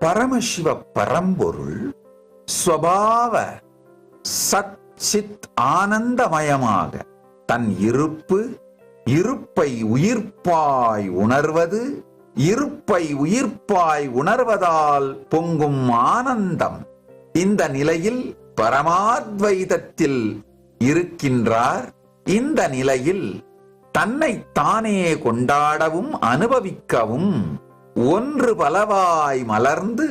பரமசிவ பரம்பொருள் ஸ்வபாவ சச்சித் ஆனந்தமயமாக தன் இருப்பை உயிர்ப்பாய் உணர்வது, இருப்பை உயிர்ப்பாய் உணர்வதால் பொங்கும் ஆனந்தம். இந்த நிலையில் பரமாத்வைதத்தில் இருக்கின்றார். இந்த நிலையில் தன்னை தானே கொண்டாடவும் அனுபவிக்கவும் ஒன்று பலவாய் மலர்ந்து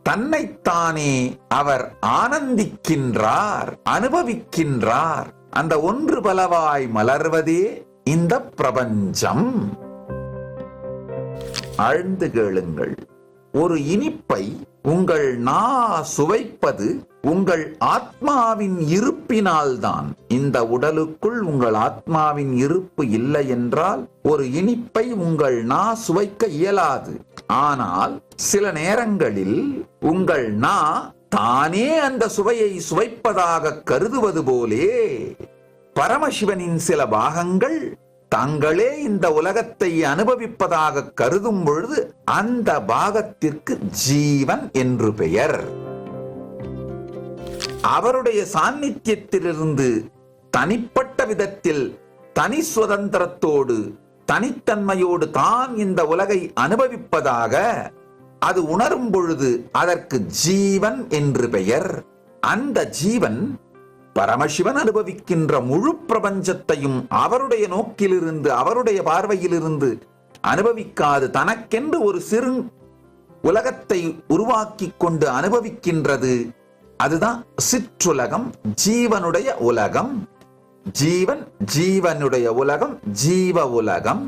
தன்னைத்தானே அவர் ஆனந்திக்கின்றார், அனுபவிக்கின்றார். அந்த ஒன்று பலவாய் மலர்வதே இந்த பிரபஞ்சம். ஆழ்ந்து கேளுங்கள். ஒரு இனிப்பை உங்கள் நா சுவைப்பது உங்கள் ஆத்மாவின் இருப்பினால்தான். இந்த உடலுக்குள் உங்கள் ஆத்மாவின் இருப்பு இல்லை என்றால் ஒரு இனிப்பை உங்கள் நா சுவைக்க இயலாது. ஆனால் சில நேரங்களில் உங்கள் நா தானே அந்த சுவையை சுவைப்பதாக கருதுவது போலே பரமசிவனின் சில பாகங்கள் தாங்களே இந்த உலகத்தை அனுபவிப்பதாக கருதும் பொழுது அந்த பாகத்திற்கு ஜீவன் என்று பெயர். அவருடைய சாநித்தியத்திலிருந்து தனிப்பட்ட விதத்தில் தனி சுதந்திரத்தோடு தனித்தன்மையோடு தான் இந்த உலகை அனுபவிப்பதாக அது உணரும் பொழுது அதற்கு ஜீவன் என்று பெயர். அந்த ஜீவன் பரமசிவன் அனுபவிக்கின்ற முழு பிரபஞ்சத்தையும் அவருடைய நோக்கிலிருந்து அவருடைய பார்வையிலிருந்து அனுபவிக்காது தனக்கென்று ஒரு சிறு உலகத்தை உருவாக்கி கொண்டு அனுபவிக்கின்றது. அதுதான் சிற்றுலகம், ஜீவனுடைய உலகம். ஜீவனுடைய உலகம், ஜீவ உலகம்.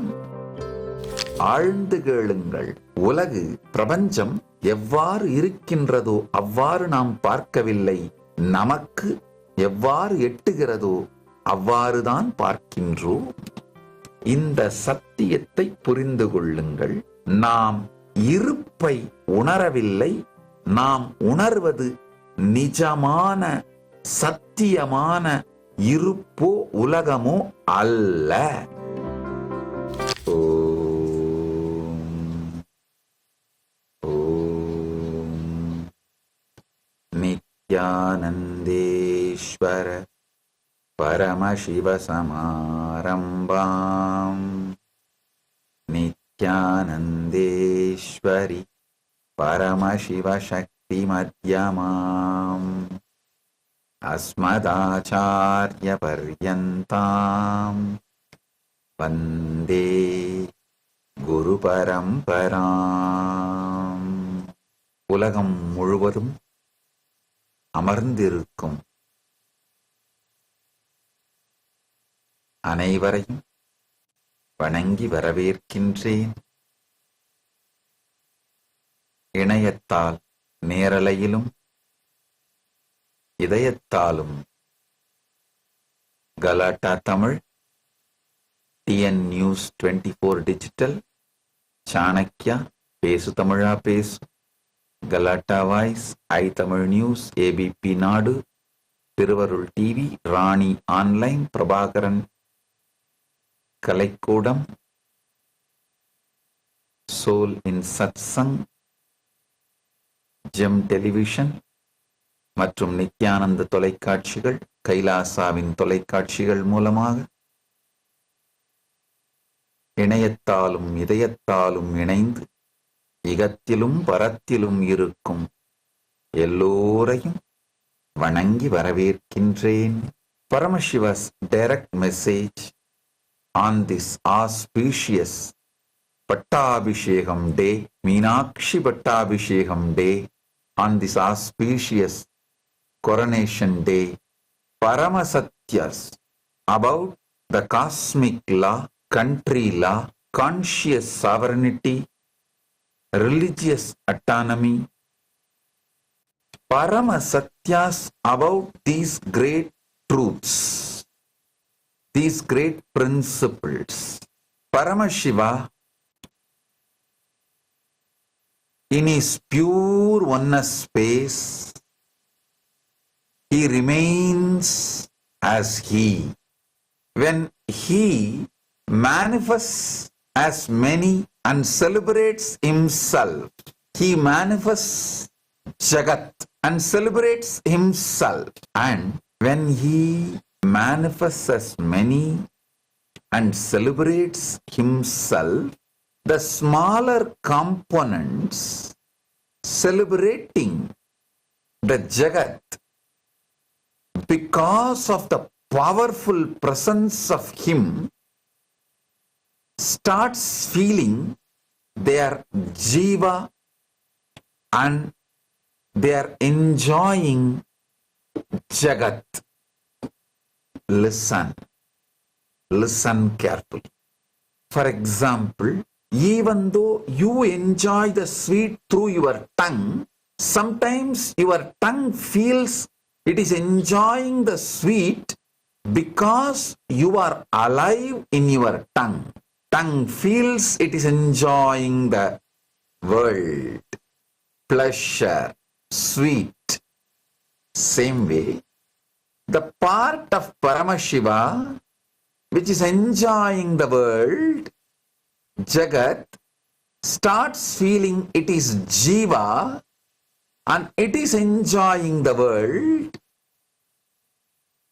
ஆழ்ந்து கேளுங்கள். உலகு பிரபஞ்சம் எவ்வாறு இருக்கின்றதோ அவ்வாறு நாம் பார்க்கவில்லை. நமக்கு எவ்வாறு எட்டுகிறதோ அவ்வாறுதான் பார்க்கின்றோம். இந்த சத்தியத்தை புரிந்து கொள்ளுங்கள். நாம் இருப்பை உணரவில்லை. நாம் உணர்வது நிஜமான சத்தியமான இருப்போ உலகமோ அல்ல. நித்யானந்தேஸ்வர பரமசிவசமாரம்பாம் நித்யானந்தேஸ்வரி பரமசிவசக்தி மத்யமாம் அஸ்மதாச்சார்ய பர்யந்தாம் வந்தே குரு பரம்பராம். உலகம் முழுவதும் அமர்ந்திருக்கும் அனைவரையும் வணங்கி வரவேற்கின்றேன். இணையத்தால் நேரலையிலும் இதயத்தாலும் Galatta Tamil, TN news 24 digital, Chanakya, Pesu Tamizha Pesu, Galatta voice, I Tamil news, ABP Nadu, Thiruvarul TV, Rani online, Prabhakaran Kalaikoodam, soul in Satsang, gem television மற்றும் நித்யானந்த தொலைக்காட்சிகள், கைலாசாவின் தொலைக்காட்சிகள் மூலமாக இணையத்தாலும் இதயத்தாலும் இணைந்து இகத்திலும் பரத்திலும் இருக்கும் எல்லோரையும் வணங்கி வரவேற்கின்றேன். Paramashiva's direct message on this auspicious Pattabhishekam day, Meenakshi Pattabhishekam day, on this auspicious coronation day, Paramasatyas about the cosmic law, country law, conscious sovereignty, religious autonomy, Paramasatyas about these great truths, these great principles. Paramashiva, in his pure oneness space, he remains as he. When he manifests as many and celebrates himself he manifests Jagat and celebrates himself. And when he manifests as many and celebrates himself, the smaller components celebrating the Jagat, because of the powerful presence of him, starts feeling their jiva and they are enjoying Jagat. Listen carefully. For example, even though you enjoy the sweet through your tongue, sometimes your tongue feels it is enjoying the sweet because you are alive in your tongue. Tongue feels it is enjoying the world, pleasure, sweet. Same way, the part of Paramashiva which is enjoying the world, Jagat, starts feeling it is Jiva and it is enjoying the world,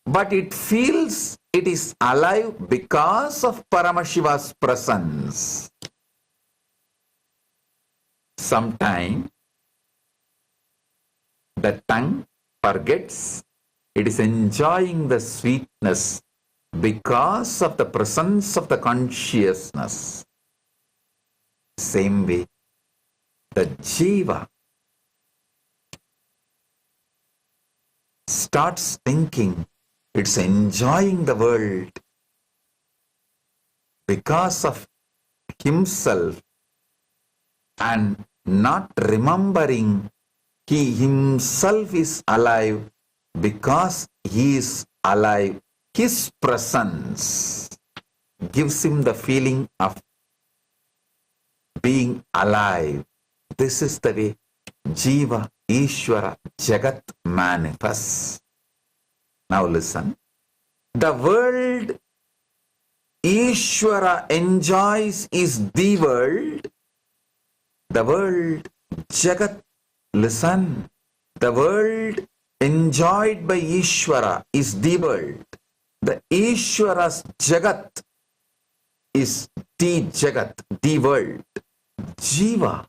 but it feels it is alive because of Paramashiva's presence. Sometime the tongue forgets it is enjoying the sweetness because of the presence of the consciousness. Same way, the Jiva starts thinking it's enjoying the world because of himself and not remembering he himself is alive because he is alive. His presence gives him the feeling of being alive. This is the way Jiva, Ishvara, Jagat manifests. Now listen. The world Ishvara enjoys is the world. The world Jagat, listen. The world enjoyed by Ishvara is the world. The Ishvara's Jagat is the Jagat, the world. Jiva,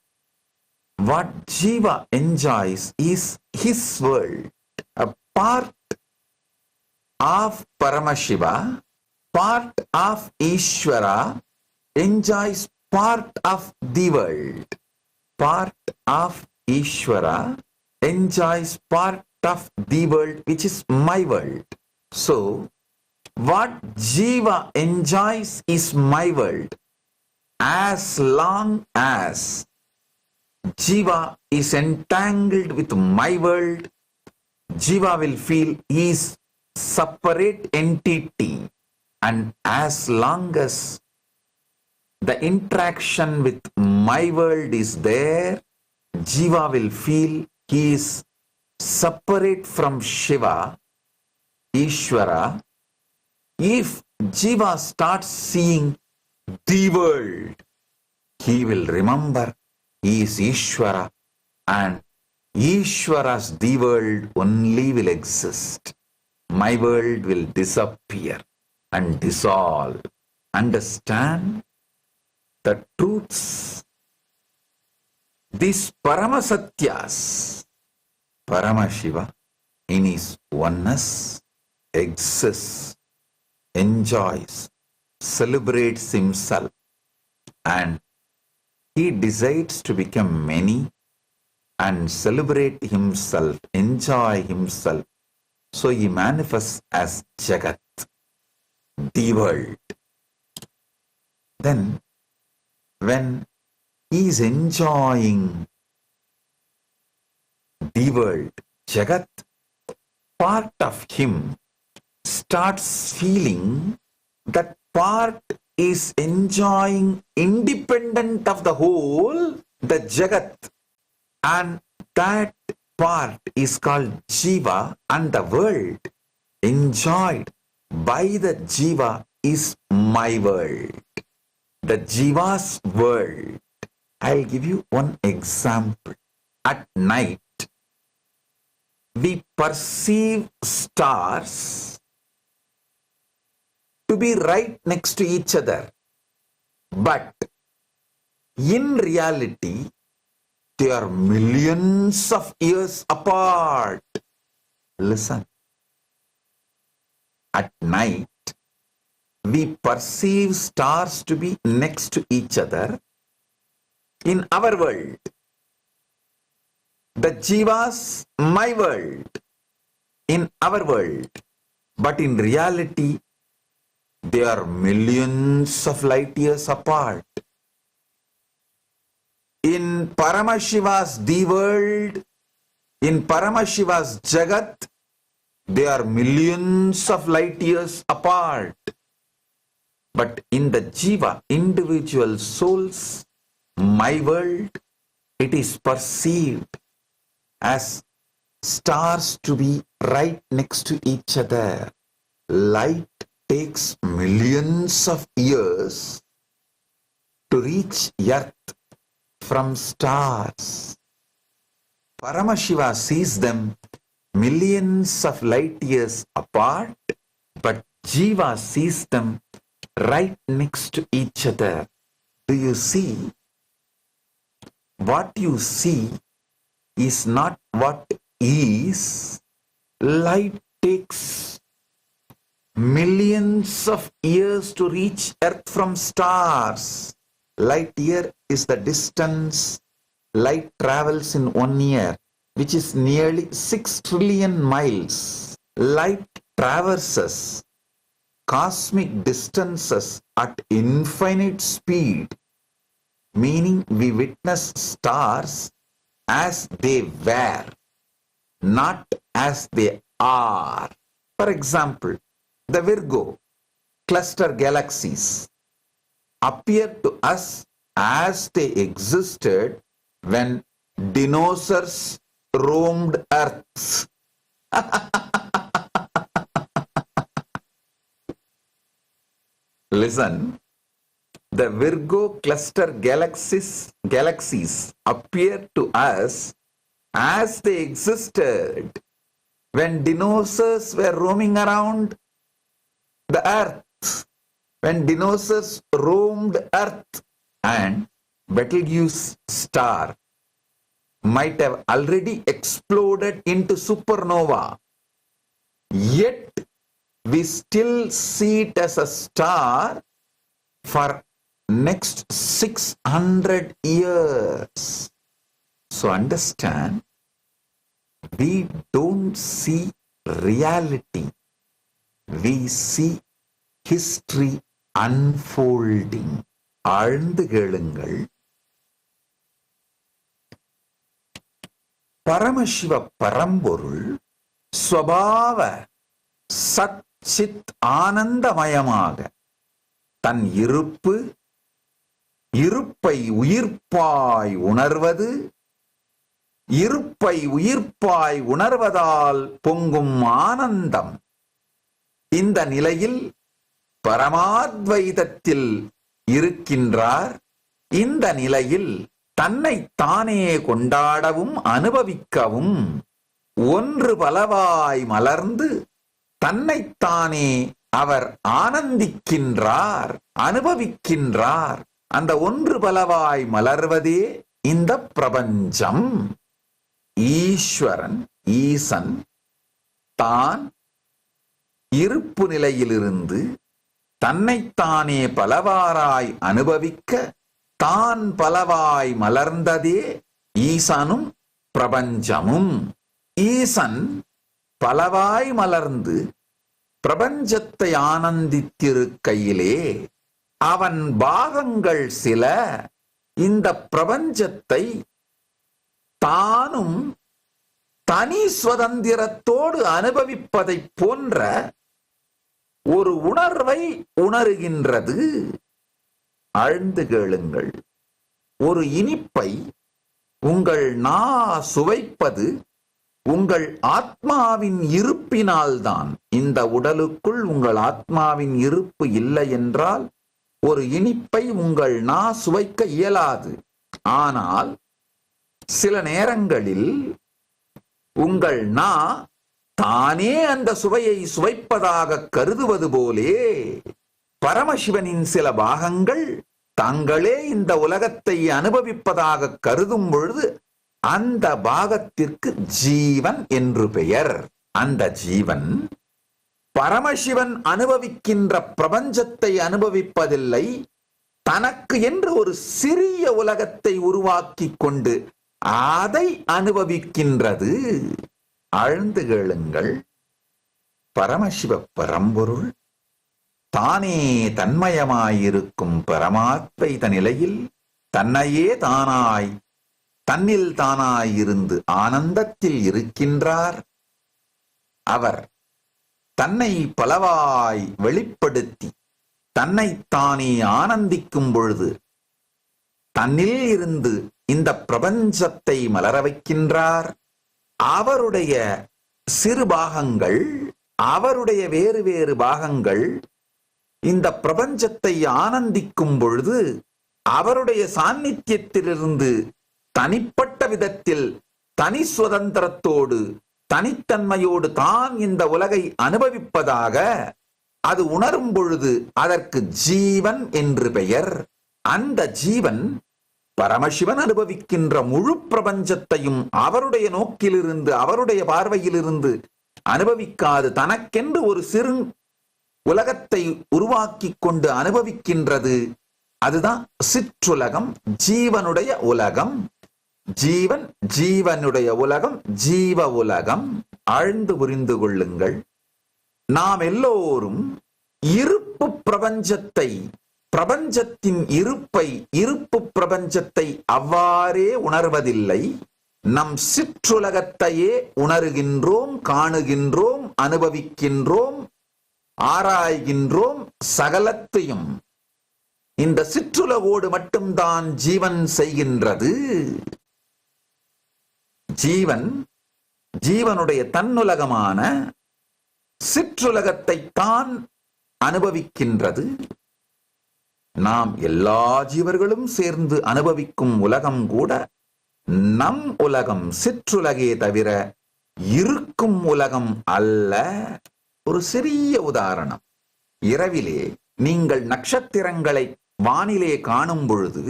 what Jiva enjoys is his world. A part of Paramashiva, part of Ishvara enjoys part of the world. Part of Ishvara enjoys part of the world, which is my world. So, what Jiva enjoys is my world. As long as Jiva is entangled with my world, Jiva will feel he is separate entity. And as long as the interaction with my world is there, Jiva will feel he is separate from Shiva, Ishvara. If Jiva starts seeing the world, he will remember he is Ishvara and Ishvara's the world only will exist. My world will disappear and dissolve. Understand the truths. These Paramasatyas, Paramashiva in his oneness exists, enjoys, celebrates himself, and he decides to become many and celebrate himself, enjoy himself. So he manifests as Jagat, the world. Then, when he is enjoying the world, Jagat, part of him starts feeling that part is enjoying independent of the whole, the Jagat, and that part is called Jiva, and the world enjoyed by the Jiva is my world. The Jiva's world I'll give you one example. At night, we perceive stars to be right next to each other. But in reality, they are millions of years apart. Listen. At night, we perceive stars to be next to each other. In our world, the Jivas, my world, in our world, but in reality, they are millions of light years apart. In Paramashiva's the world, in Paramashiva's Jagat, they are millions of light years apart. But in the Jiva, individual souls, my world, it is perceived as stars to be right next to each other. Light takes millions of years to reach earth from stars. Paramashiva sees them millions of light years apart, but Jiva sees them right next to each other. Do you see? What you see is not what is. Light takes millions of years to reach earth from stars. Light year is the distance light travels in 1 year, which is nearly 6 trillion miles. Light traverses cosmic distances at infinite speed, meaning we witness stars as they were, not as they are. For example, the Virgo cluster galaxies appear to us as they existed when dinosaurs roamed Earth. Listen, the Virgo cluster galaxies appear to us as they existed when dinosaurs were roaming around the earth, when dinosaurs roamed earth, and Betelgeuse star might have already exploded into supernova. Yet we still see it as a star for next 600 years. So understand, we don't see reality. We see history unfolding. ஆழ்ந்து கேளுங்கள். பரமசிவ பரம்பொருள் ஸ்வபாவ சச்சித் ஆனந்தமயமாக தன் இருப்பை உயிர்ப்பாய் உணர்வது, இருப்பை உயிர்ப்பாய் உணர்வதால் பொங்கும் ஆனந்தம். இந்த நிலையில் பரமாத்வைதத்தில் இருக்கின்றார். இந்த நிலையில் தன்னை தானே கொண்டாடவும் அனுபவிக்கவும் ஒன்று பலவாய் மலர்ந்து தன்னைத்தானே அவர் ஆனந்திக்கின்றார், அனுபவிக்கின்றார். அந்த ஒன்று பலவாய் மலர்வதே இந்த பிரபஞ்சம். ஈஸ்வரன், ஈசன் தான் இருப்பு நிலையிலிருந்து தன்னைத்தானே பலவாராய் அனுபவிக்க தான் பலவாய் மலர்ந்ததே ஈசனும் பிரபஞ்சமும். ஈசன் பலவாய் மலர்ந்து பிரபஞ்சத்தை ஆனந்தித்திருக்கையிலே அவன் பாகங்கள் சில இந்த பிரபஞ்சத்தை தானும் தனி சுதந்திரத்தோடு அனுபவிப்பதைப் போன்ற ஒரு உணர்வை உணர்கின்றது. ஆழ்ந்து கேளுங்கள். ஒரு இனிப்பை உங்கள் நா சுவைப்பது உங்கள் ஆத்மாவின் இருப்பினால்தான். இந்த உடலுக்குள் உங்கள் ஆத்மாவின் இருப்பு இல்லை என்றால் ஒரு இனிப்பை உங்கள் நா சுவைக்க இயலாது. ஆனால் சில நேரங்களில் உங்கள் நா தானே அந்த சுவையை சுவைப்பதாக கருதுவது போலே பரமசிவனின் சில பாகங்கள் தாங்களே இந்த உலகத்தை அனுபவிப்பதாக கருதும் பொழுது அந்த பாகத்திற்கு ஜீவன் என்று பெயர். அந்த ஜீவன் பரமசிவன் அனுபவிக்கின்ற பிரபஞ்சத்தை அனுபவிப்பதில்லை, தனக்கு என்று ஒரு சிறிய உலகத்தை உருவாக்கி கொண்டு அதை அனுபவிக்கின்றது. ஆழ்ந்து கேளுங்கள். பரமசிவ பரம்பொருள் தானே தன்மயமாயிருக்கும் பரமாத்மைத நிலையில் தன்னையே தானாய் தன்னில் தானாயிருந்து ஆனந்தத்தில் இருக்கின்றார். அவர் தன்னை பலவாய் வெளிப்படுத்தி தன்னைத்தானே ஆனந்திக்கும் பொழுது தன்னில் இருந்து இந்த பிரபஞ்சத்தை மலர வைக்கின்றார். அவருடைய சிறு பாகங்கள், அவருடைய வேறு வேறு பாகங்கள் இந்த பிரபஞ்சத்தை ஆனந்திக்கும் பொழுது அவருடைய சாநித்தியத்திலிருந்து தனிப்பட்ட விதத்தில் தனி சுதந்திரத்தோடு தனித்தன்மையோடு தான் இந்த உலகை அனுபவிப்பதாக அது உணரும் பொழுது அதற்கு ஜீவன் என்று பெயர். அந்த ஜீவன் பரமசிவன் அனுபவிக்கின்ற முழு பிரபஞ்சத்தையும் அவருடைய நோக்கிலிருந்து அவருடைய பார்வையிலிருந்து அனுபவிக்காது தனக்கென்று ஒரு சிறு உலகத்தை உருவாக்கி கொண்டு அனுபவிக்கின்றது. அதுதான் சிற்றுலகம், ஜீவனுடைய உலகம். ஜீவன், ஜீவனுடைய உலகம், ஜீவ உலகம். ஆழ்ந்து புரிந்து கொள்ளுங்கள். நாம் எல்லோரும் இருப்பு பிரபஞ்சத்தை, பிரபஞ்சத்தின் இருப்பை, இருப்பு பிரபஞ்சத்தை அவ்வாறே உணர்வதில்லை. நம் சிற்றுலகத்தையே உணர்கின்றோம், காணுகின்றோம், அனுபவிக்கின்றோம், ஆராய்கின்றோம். சகலத்தையும் இந்த சிற்றுலகோடு மட்டும்தான் ஜீவன் செய்கின்றது. ஜீவன் ஜீவனுடைய தன்னுலகமான சிற்றுலகத்தை தான் அனுபவிக்கின்றது. நாம் எல்லா ஜீவர்களும் சேர்ந்து அனுபவிக்கும் உலகம் கூட நம் உலகம், சிற்றுலகே தவிர இருக்கும் உலகம் அல்ல. ஒரு சிறிய உதாரணம். இரவிலே நீங்கள் நட்சத்திரங்களை வானிலே காணும் பொழுது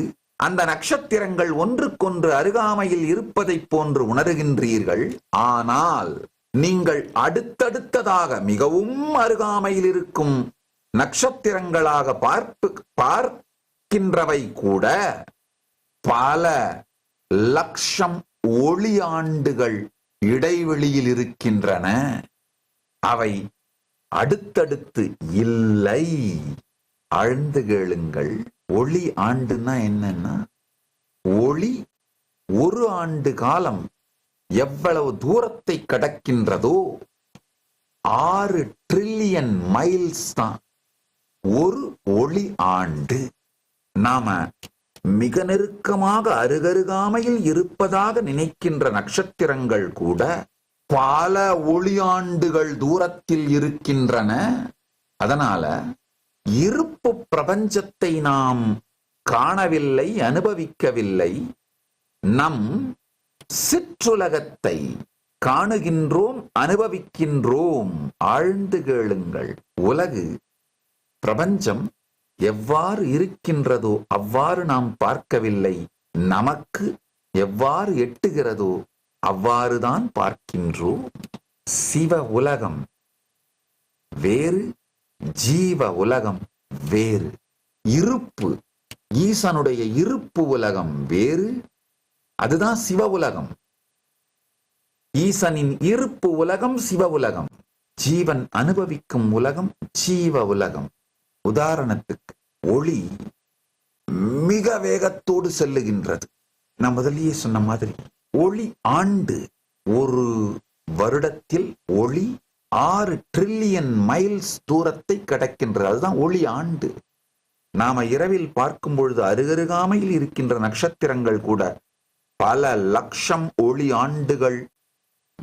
அந்த நட்சத்திரங்கள் ஒன்றுக்கொன்று அருகாமையில் இருப்பதைப் போன்று உணர்கின்றீர்கள். ஆனால் நீங்கள் அடுத்தடுத்ததாக மிகவும் அருகாமையில் இருக்கும் நட்சத்திரங்களாக பார்க்கின்றவை கூட பல லட்சம் ஒளியாண்டுகள் இடைவெளியில் இருக்கின்றன. அவை அடுத்தடுத்து இல்லை. ஆழ்ந்து கேளுங்கள். ஒளி ஆண்டுன்னா என்னன்னா, ஒளி ஒரு ஆண்டு காலம் எவ்வளவு தூரத்தை கடக்கின்றதோ 6 ட்ரில்லியன் மைல்ஸ் தான் ஒரு ஒளி ஆண்டு. நாம மிக நெருக்கமாக அருகருகாமையில் இருப்பதாக நினைக்கின்ற நட்சத்திரங்கள் கூட பல ஒளியாண்டுகள் தூரத்தில் இருக்கின்றன. அதனால இருப்பு பிரபஞ்சத்தை நாம் காணவில்லை, அனுபவிக்கவில்லை. நம் சிற்றுலகத்தை காணுகின்றோம், அனுபவிக்கின்றோம். ஆழ்ந்து கேளுங்கள். உலகு பிரபஞ்சம் எவ்வாறு இருக்கின்றதோ அவ்வாறு நாம் பார்க்கவில்லை. நமக்கு எவ்வாறு எட்டுகிறதோ அவ்வாறுதான் பார்க்கின்றோம். சிவ உலகம் வேறு, ஜீவ உலகம் வேறு. இருப்பு, ஈசனுடைய இருப்பு உலகம் வேறு. அதுதான் சிவ உலகம். ஈசனின் இருப்பு உலகம் சிவ உலகம். ஜீவன் அனுபவிக்கும் உலகம் ஜீவ உலகம். உதாரணத்துக்கு, ஒளி மிக வேகத்தோடு செல்லுகின்றது. நான் முதலியே சொன்ன மாதிரி ஒளி ஆண்டு, ஒரு வருடத்தில் ஒளி 6 ட்ரில்லியன் மைல்ஸ் தூரத்தை கடக்கின்றது. அதுதான் ஒளி ஆண்டு. நாம இரவில் பார்க்கும் பொழுது அருகருகாமையில் இருக்கின்ற நட்சத்திரங்கள் கூட பல லட்சம் ஒளி ஆண்டுகள்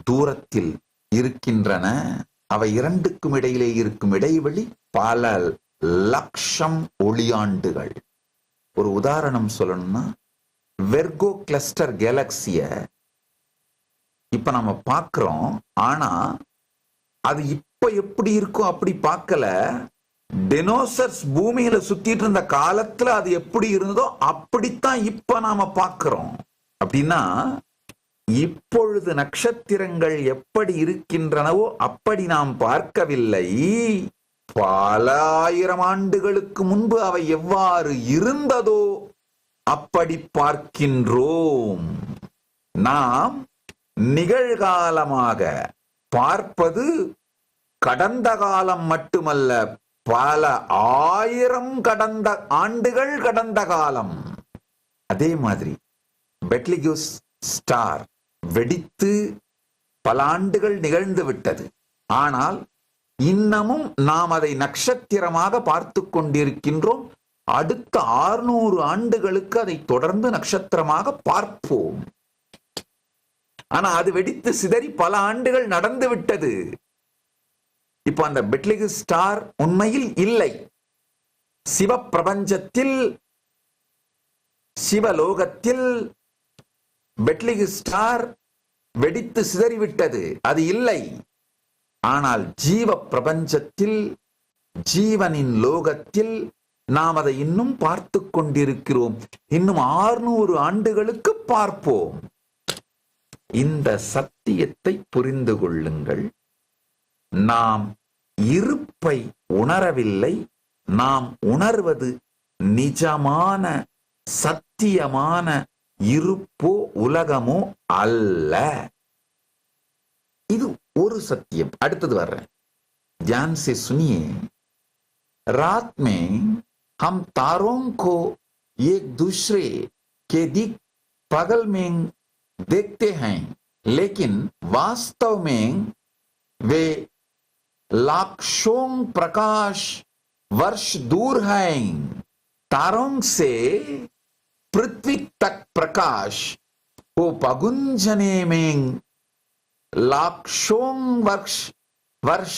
தூரத்தில் இருக்கின்றன. அவை இரண்டுக்கும் இடையிலே இருக்கும் இடைவெளி பல லட்சம் ஒளியாண்டுகள். ஒரு உதாரணம் சொல்லணும்னா, வெர்கோ கிளஸ்டர் கேலக்சிய இப்ப நம்ம பார்க்கிறோம். ஆனா அது இப்ப எப்படி இருக்கும் அப்படி பார்க்கல. டினோசர்ஸ் பூமியில சுத்திட்டு இருந்த காலத்துல அது எப்படி இருந்ததோ அப்படித்தான் இப்ப நாம பார்க்கிறோம். அப்படின்னா இப்பொழுது நட்சத்திரங்கள் எப்படி இருக்கின்றனவோ அப்படி நாம் பார்க்கவில்லை. பல ஆயிரம் ஆண்டுகளுக்கு முன்பு அவை எவ்வாறு இருந்ததோ அப்படி பார்க்கின்றோம். நாம் நிகழ்காலமாக பார்ப்பது கடந்த காலம் மட்டுமல்ல, பல ஆயிரம் ஆண்டுகள் கடந்த காலம். அதே மாதிரி பெட்லிகியூஸ் ஸ்டார் வெடித்து பல ஆண்டுகள் நிகழ்ந்து விட்டது. ஆனால் இன்னமும் நாம் அதை நட்சத்திரமாக பார்த்து கொண்டிருக்கின்றோம். அடுத்த 600 ஆண்டுகளுக்கு அதை தொடர்ந்து நட்சத்திரமாக பார்ப்போம். ஆனா அது வெடித்து சிதறி பல ஆண்டுகள் நடந்து விட்டது. இப்ப அந்த பெட்லிகியூஸ் ஸ்டார் உண்மையில் இல்லை. சிவ பிரபஞ்சத்தில், சிவலோகத்தில் பெட்லிகியூஸ் ஸ்டார் வெடித்து சிதறிவிட்டது, அது இல்லை. ஆனால் ஜீவ பிரபஞ்சத்தில், ஜீவனின் லோகத்தில் நாம் அதை இன்னும் பார்த்து கொண்டிருக்கிறோம். இன்னும் 600 ஆண்டுகளுக்கு பார்ப்போம். இந்த சத்தியத்தை புரிந்து கொள்ளுங்கள். நாம் இருப்பை உணரவில்லை. நாம் உணர்வது நிஜமான சத்தியமான இருப்போ உலகமோ அல்ல. இது ஒரு சத்தியம். அடுத்தது வர்றேன். ध्यान से सुनिए. रात में हम तारों को एक दूसरे के दिक पगल में देखते हैं, लेकिन वास्तव में वे लाखों प्रकाश वर्ष दूर हैं. तारों से पृथ्वी तक प्रकाश को पहुंचने में लाखों वर्ष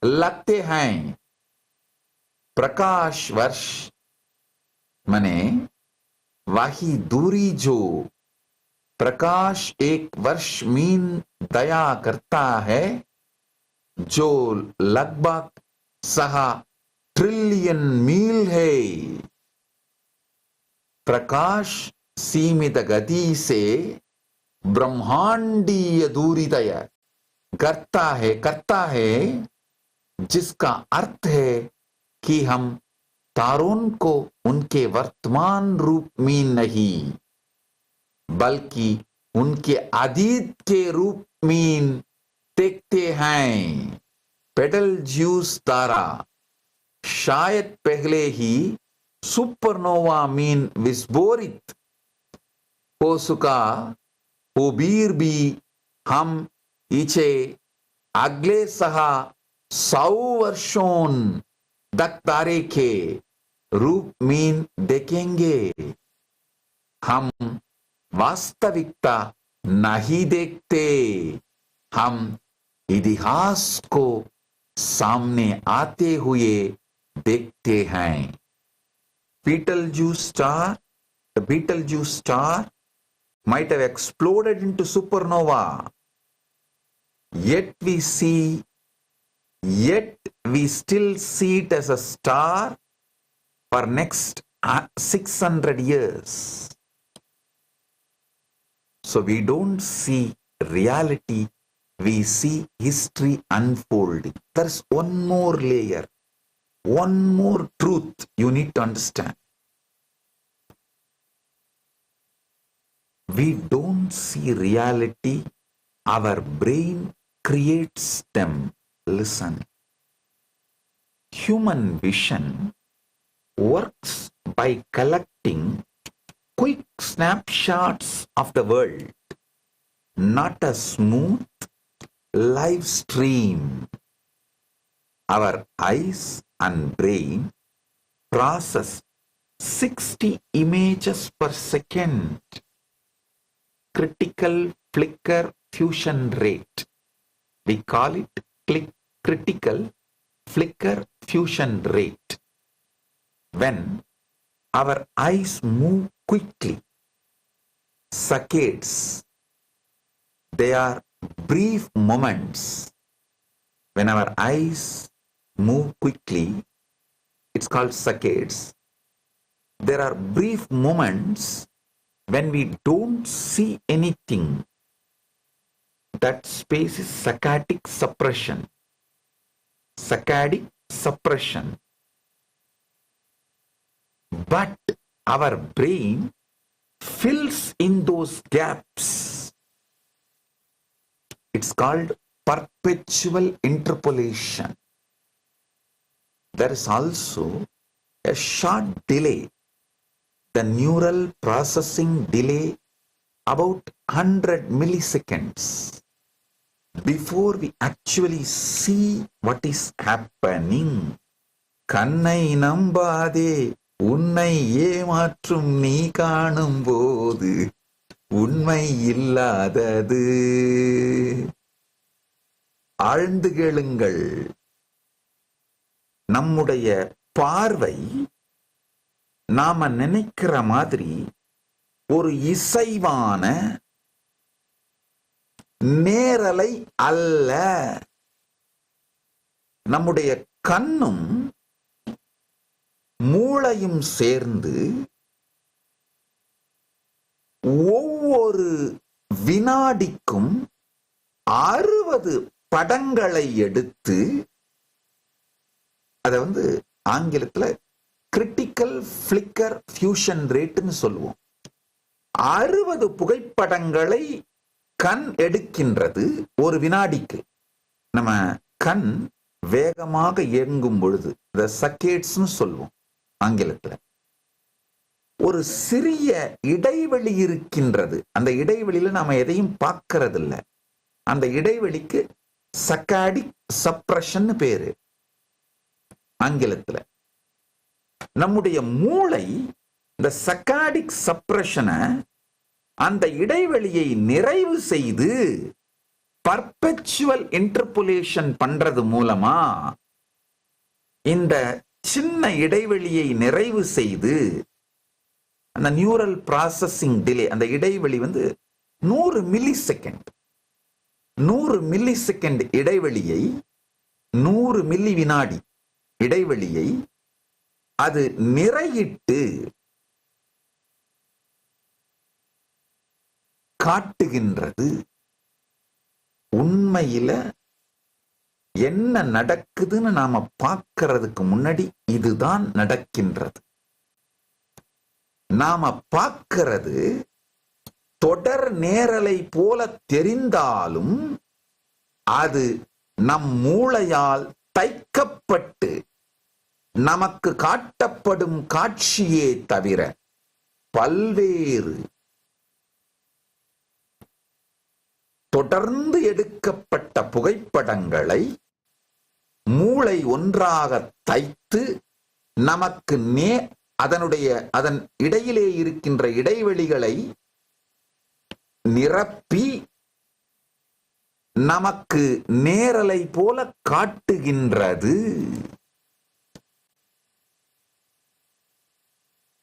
लगते हैं. प्रकाश वर्ष माने वही दूरी जो प्रकाश एक वर्ष मीन दया करता है, जो लगभग 6 ट्रिलियन मील है. प्रकाश सीमित गति से ब्रह्मांडीय दूरी तय करता है, जिसका अर्थ है कि हम तारों को उनके वर्तमान रूप में नहीं बल्कि उनके अतीत के रूप में देखते हैं. बेटलज्यूस तारा शायद पहले ही सुपरनोवा मीन विस्फोरित हो चुका हो, भी हम इसे अगले 100 वर्षों तक तारे के रूप में देखेंगे. हम वास्तविकता नहीं देखते, हम इतिहास को सामने आते हुए देखते हैं. Betelgeuse star, the Betelgeuse star might have exploded into supernova, yet we still see it as a star for next 600 years. So we don't see reality, we see history unfolding. There's one more layer, one more truth you need to understand. We don't see reality, our brain creates them. Listen. Human vision works by collecting quick snapshots of the world, not a smooth live stream. Our eyes and brain process 60 images per second. Critical flicker fusion rate. We call it critical flicker fusion rate. When our eyes move quickly, saccades. They are brief moments. When our eyes move quickly, it's called saccades. There are brief moments when we don't see anything. That space is saccadic suppression. Saccadic suppression. But our brain fills in those gaps. It's called perpetual interpolation. There is also a short delay, the neural processing delay, about 100 milliseconds before we actually see what is happening. கண்ணை நம்பாதே, உன்னை ஏமாற்றும் நீ காணும் போது உண்மை இல்லாதது. ஆழ்ந்து கேளுங்கள். நம்முடைய பார்வை நாம நினைக்கிற மாதிரி ஒரு இசைவான நேரலை அல்ல. நம்முடைய கண்ணும் மூளையும் சேர்ந்து ஒவ்வொரு வினாடிக்கும் 60 படங்களை எடுத்து, அதை ஆங்கிலத்துல கிரிட்டிக்கல் ஃபிளிக்கர் ஃபியூஷன் ரேட்னு சொல்லுவோம். 60 புகைப்படங்களை கண் எடுக்கின்றது ஒரு வினாடிக்கு. நம்ம கண் வேகமாக இயங்கும் பொழுது சக்கேட்ஸ்னு சொல்லுவோம் ஆங்கிலத்துல. ஒரு சிறிய இடைவெளி இருக்கின்றது. அந்த இடைவெளியில நாம எதையும் பார்க்கறது இல்லை. அந்த இடைவெளிக்கு சக்காடிக் சப்ரஷன் பேரு ஆங்கிலத்துல. நம்முடைய மூளை இந்த சக்காடிக் சப்ரஷனை, அந்த இடைவெளியை நிறைவு செய்து பர்பெச்சுவல் இன்டர்போலேஷன் பண்றது மூலமா இந்த சின்ன இடைவெளியை நிறைவு செய்து அந்த நியூரல் ப்ராசஸிங் டிலே, அந்த இடைவெளி 100 மில்லி செகண்ட், 100 மில்லி செகண்ட் இடைவெளியை, 100 மில்லி வினாடி இடைவெளியை அது நிறையிட்டு காட்டுகின்றது. உண்மையில என்ன நடக்குதுன்னு நாம பார்க்கிறதுக்கு முன்னாடி இதுதான் நடக்கின்றது. நாம பார்க்கிறது தொடர் நேரலை போல தெரிந்தாலும் அது நம் மூளையால் தைக்கப்பட்டு நமக்கு காட்டப்படும் காட்சியே தவிர பல்வேறு தொடர்ந்து எடுக்கப்பட்ட புகைப்படங்களை மூளை ஒன்றாக தைத்து நமக்கு அதன் இடையிலே இருக்கின்ற இடைவெளிகளை நிரப்பி நமக்கு நேரலை போல காட்டுகின்றது.